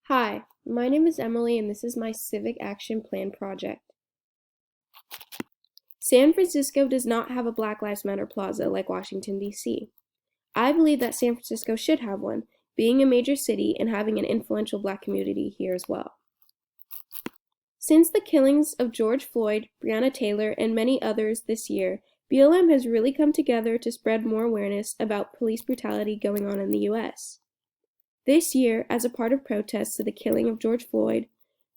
Hi, my name is Emily and this is my Civic Action Plan project. San Francisco does not have a Black Lives Matter plaza like Washington, D.C. I believe that San Francisco should have one, being a major city and having an influential Black community here as well. Since the killings of George Floyd, Breonna Taylor, and many others this year, BLM has really come together to spread more awareness about police brutality going on in the U.S. This year, as a part of protests to the killing of George Floyd,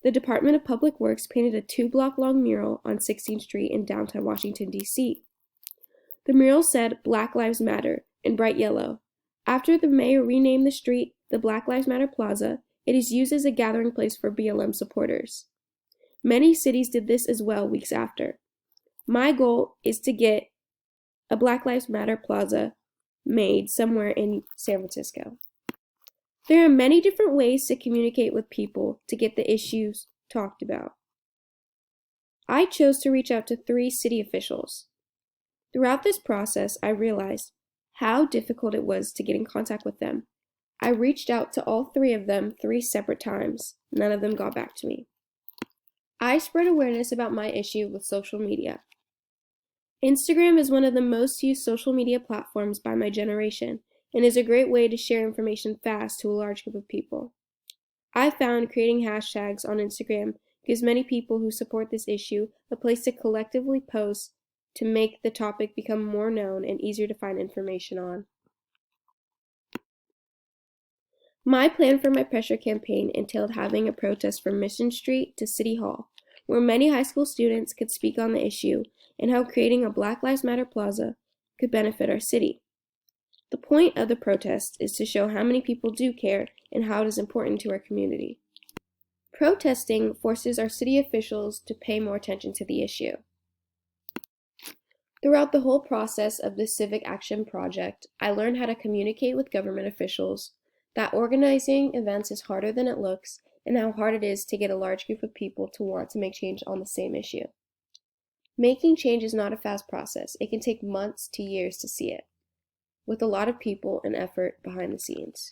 the Department of Public Works painted a 2-block-long mural on 16th Street in downtown Washington, D.C. The mural said "Black Lives Matter" in bright yellow. After the mayor renamed the street the Black Lives Matter Plaza, it is used as a gathering place for BLM supporters. Many cities did this as well weeks after. My goal is to get a Black Lives Matter Plaza made somewhere in San Francisco. There are many different ways to communicate with people to get the issues talked about. I chose to reach out to 3 city officials. Throughout this process, I realized how difficult it was to get in contact with them. I reached out to all 3 of them 3 separate times. None of them got back to me. I spread awareness about my issue with social media. Instagram is one of the most used social media platforms by my generation, and is a great way to share information fast to a large group of people. I found creating hashtags on Instagram gives many people who support this issue a place to collectively post to make the topic become more known and easier to find information on. My plan for my pressure campaign entailed having a protest from Mission Street to City Hall, where many high school students could speak on the issue and how creating a Black Lives Matter plaza could benefit our city. The point of the protest is to show how many people do care and how it is important to our community. Protesting forces our city officials to pay more attention to the issue. Throughout the whole process of the Civic Action Project, I learned how to communicate with government officials, that organizing events is harder than it looks, and how hard it is to get a large group of people to want to make change on the same issue. Making change is not a fast process. It can take months to years to see it, with a lot of people and effort behind the scenes.